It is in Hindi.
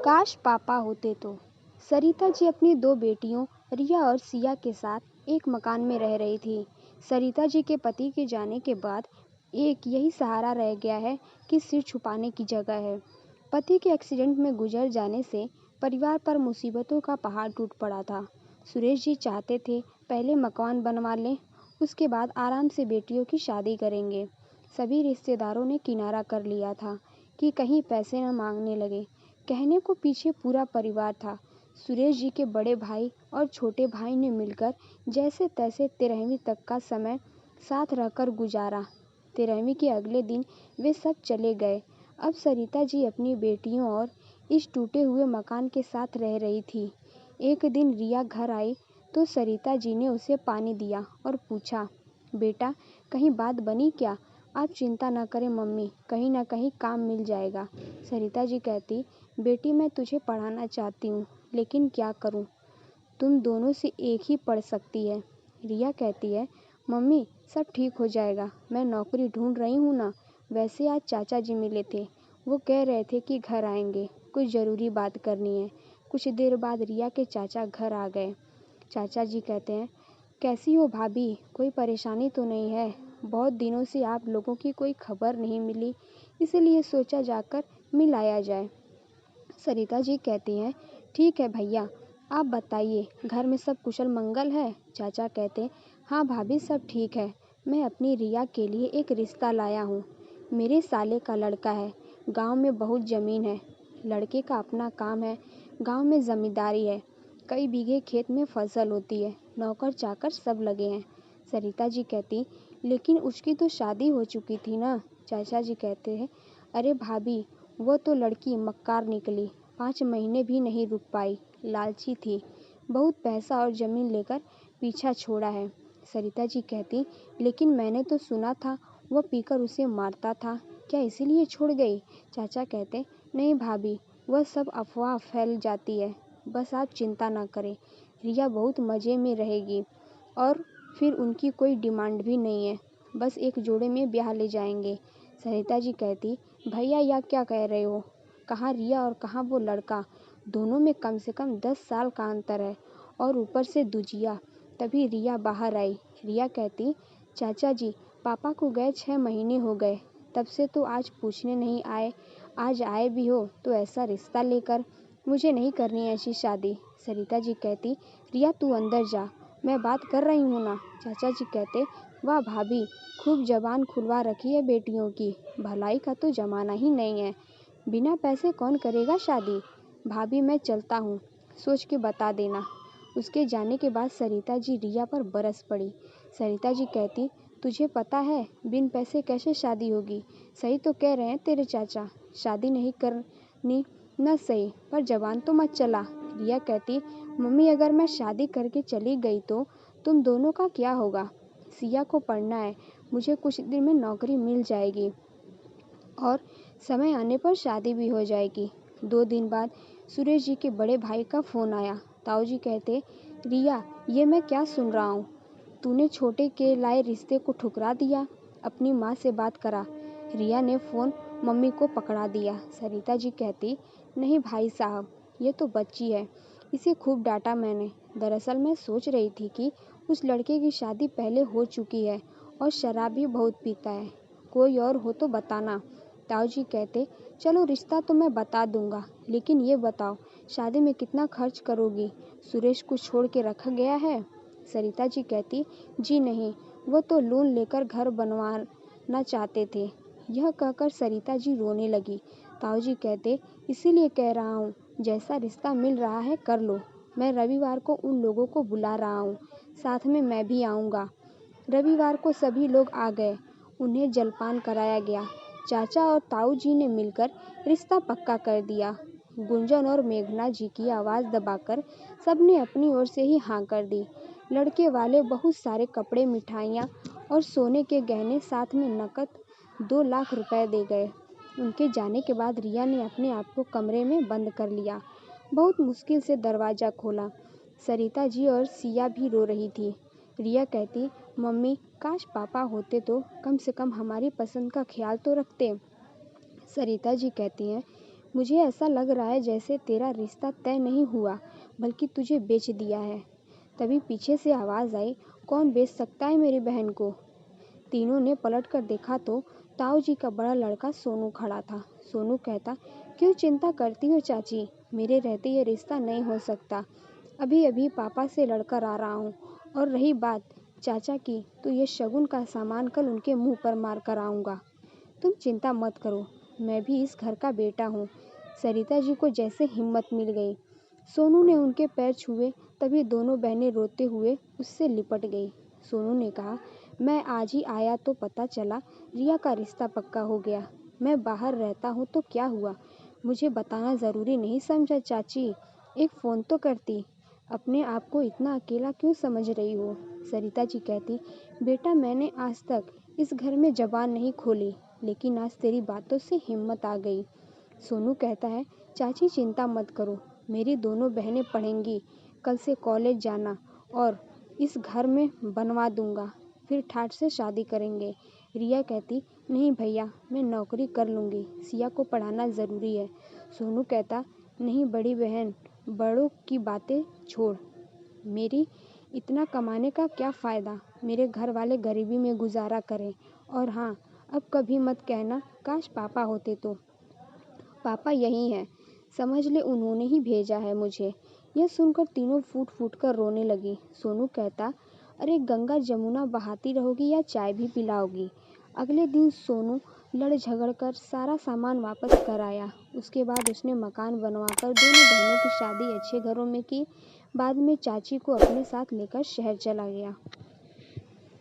काश पापा होते तो। सरिता जी अपनी दो बेटियों रिया और सिया के साथ एक मकान में रह रही थी। सरिता जी के पति के जाने के बाद एक यही सहारा रह गया है कि सिर छुपाने की जगह है। पति के एक्सीडेंट में गुजर जाने से परिवार पर मुसीबतों का पहाड़ टूट पड़ा था। सुरेश जी चाहते थे पहले मकान बनवा लें, उसके बाद आराम से बेटियों की शादी करेंगे। सभी रिश्तेदारों ने किनारा कर लिया था कि कहीं पैसे न मांगने लगे। कहने को पीछे पूरा परिवार था। सुरेश जी के बड़े भाई और छोटे भाई ने मिलकर जैसे तैसे 13वीं तक का समय साथ रहकर गुजारा। 13वीं के अगले दिन वे सब चले गए। अब सरिता जी अपनी बेटियों और इस टूटे हुए मकान के साथ रह रही थी। एक दिन रिया घर आई तो सरिता जी ने उसे पानी दिया और पूछा, बेटा कहीं बात बनी क्या? आप चिंता न करें मम्मी, कहीं ना कहीं काम मिल जाएगा। सरिता जी कहती, बेटी मैं तुझे पढ़ाना चाहती हूँ, लेकिन क्या करूँ? तुम दोनों से एक ही पढ़ सकती है। रिया कहती है, मम्मी सब ठीक हो जाएगा, मैं नौकरी ढूंढ रही हूँ ना। वैसे आज चाचा जी मिले थे, वो कह रहे थे कि घर आएंगे, कुछ ज़रूरी बात करनी है। कुछ देर बाद रिया के चाचा घर आ गए। चाचा जी कहते हैं, कैसी हो भाभी, कोई परेशानी तो नहीं है? बहुत दिनों से आप लोगों की कोई खबर नहीं मिली, इसलिए सोचा जाकर मिल आया जाए। सरिता जी कहती हैं, ठीक है भैया, आप बताइए घर में सब कुशल मंगल है? चाचा कहते, हाँ भाभी सब ठीक है। मैं अपनी रिया के लिए एक रिश्ता लाया हूँ। मेरे साले का लड़का है, गांव में बहुत ज़मीन है, लड़के का अपना काम है, गांव में ज़मींदारी है, कई बीघे खेत में फसल होती है, नौकर चाकर सब लगे हैं। सरिता जी कहती, लेकिन उसकी तो शादी हो चुकी थी ना। चाचा जी कहते हैं, अरे भाभी वो तो लड़की मक्कार निकली, 5 महीने भी नहीं रुक पाई, लालची थी, बहुत पैसा और ज़मीन लेकर पीछा छोड़ा है। सरिता जी कहती, लेकिन मैंने तो सुना था वह पीकर उसे मारता था, क्या इसीलिए छोड़ गई? चाचा कहते, नहीं भाभी, वह सब अफवाह फैल जाती है, बस आप चिंता ना करें, रिया बहुत मज़े में रहेगी और फिर उनकी कोई डिमांड भी नहीं है, बस एक जोड़े में ब्याह ले जाएंगे। सरिता जी कहती, भैया यह क्या कह रहे हो? कहाँ रिया और कहाँ वो लड़का, दोनों में कम से कम 10 साल का अंतर है और ऊपर से दूजिया। तभी रिया बाहर आई। रिया कहती, चाचा जी पापा को गए 6 महीने हो गए, तब से तो आज पूछने नहीं आए, आज आए भी हो तो ऐसा रिश्ता लेकर, मुझे नहीं करनी ऐसी शादी। सरिता जी कहती, रिया तू अंदर जा, मैं बात कर रही हूँ ना। चाचा जी कहते, वाह भाभी, खूब जबान खुलवा रखी है बेटियों की, भलाई का तो ज़माना ही नहीं है, बिना पैसे कौन करेगा शादी? भाभी मैं चलता हूँ, सोच के बता देना। उसके जाने के बाद सरिता जी रिया पर बरस पड़ी। सरिता जी कहती, तुझे पता है बिन पैसे कैसे शादी होगी? सही तो कह रहे हैं तेरे चाचा, शादी नहीं करनी न सही, पर जबान तो मत चला। रिया कहती, मम्मी अगर मैं शादी करके चली गई तो तुम दोनों का क्या होगा? सिया को पढ़ना है, मुझे कुछ दिन में नौकरी मिल जाएगी और समय आने पर शादी भी हो जाएगी। 2 दिन बाद सुरेश जी के बड़े भाई का फ़ोन आया। ताऊ जी कहते, रिया ये मैं क्या सुन रहा हूँ, तूने छोटे के लाए रिश्ते को ठुकरा दिया, अपनी माँ से बात करा। रिया ने फ़ोन मम्मी को पकड़ा दिया। सरिता जी कहती, नहीं भाई साहब, ये तो बच्ची है, इसे खूब डांटा मैंने। दरअसल मैं सोच रही थी कि उस लड़के की शादी पहले हो चुकी है और शराब भी बहुत पीता है, कोई और हो तो बताना। ताऊ जी कहते, चलो रिश्ता तो मैं बता दूंगा, लेकिन ये बताओ शादी में कितना खर्च करोगी? सुरेश को छोड़ के रखा गया है? सरिता जी कहती, जी नहीं, वो तो लोन लेकर घर बनवाना चाहते थे। यह कहकर सरिता जी रोने लगी। ताऊ जी कहते, इसीलिए कह रहा हूँ जैसा रिश्ता मिल रहा है कर लो। मैं रविवार को उन लोगों को बुला रहा हूँ, साथ में मैं भी आऊँगा। रविवार को सभी लोग आ गए, उन्हें जलपान कराया गया। चाचा और ताऊ जी ने मिलकर रिश्ता पक्का कर दिया। गुंजन और मेघना जी की आवाज़ दबाकर सबने अपनी ओर से ही हाँ कर दी। लड़के वाले बहुत सारे कपड़े, मिठाइयाँ और सोने के गहने, साथ में नकद 2 लाख रुपए दे गए। उनके जाने के बाद रिया ने अपने आप को कमरे में बंद कर लिया। बहुत मुश्किल से दरवाज़ा खोला। सरिता जी और सिया भी रो रही थी। रिया कहती, मम्मी काश पापा होते तो कम से कम हमारी पसंद का ख्याल तो रखते। सरिता जी कहती हैं, मुझे ऐसा लग रहा है जैसे तेरा रिश्ता तय नहीं हुआ, बल्कि तुझे बेच दिया है। तभी पीछे से आवाज़ आई, कौन बेच सकता है मेरी बहन को? तीनों ने पलट कर देखा तो ताऊ जी का बड़ा लड़का सोनू खड़ा था। सोनू कहता, क्यों चिंता करती हो चाची? मेरे रहते ये रिश्ता नहीं हो सकता। अभी अभी पापा से लड़कर आ रहा हूँ। और रही बात चाचा की, तो ये शगुन का सामान कल उनके मुंह पर मार कर आऊँगा। तुम चिंता मत करो, मैं भी इस घर का बेटा हूँ। सरिता जी को जैसे हिम्मत मिल गई। सोनू ने उनके पैर छुए, तभी दोनों बहनें रोते हुए उससे लिपट गई। सोनू ने कहा, मैं आज ही आया तो पता चला रिया का रिश्ता पक्का हो गया। मैं बाहर रहता हूँ तो क्या हुआ, मुझे बताना ज़रूरी नहीं समझा चाची? एक फ़ोन तो करती। अपने आप को इतना अकेला क्यों समझ रही हो? सरिता जी कहती, बेटा मैंने आज तक इस घर में ज़बान नहीं खोली, लेकिन आज तेरी बातों से हिम्मत आ गई। सोनू कहता है, चाची चिंता मत करो, मेरी दोनों बहनें पढ़ेंगी, कल से कॉलेज जाना और इस घर में बनवा दूंगा, फिर ठाठ से शादी करेंगे। रिया कहती, नहीं भैया, मैं नौकरी कर लूँगी, सिया को पढ़ाना ज़रूरी है। सोनू कहता, नहीं बड़ी बहन, बड़ों की बातें छोड़, मेरी इतना कमाने का क्या फ़ायदा? मेरे घर वाले गरीबी में गुजारा करें। और हाँ, अब कभी मत कहना काश पापा होते तो। पापा यही हैं, समझ ले उन्होंने ही भेजा है मुझे। यह सुनकर तीनों फूट फूट कर रोने लगी। सोनू कहता, अरे गंगा जमुना बहाती रहोगी या चाय भी पिलाओगी? अगले दिन सोनू लड़ झगड़ कर सारा सामान वापस कर आया। उसके बाद उसने मकान बनवाकर दोनों बहनों की शादी अच्छे घरों में की। बाद में चाची को अपने साथ लेकर शहर चला गया।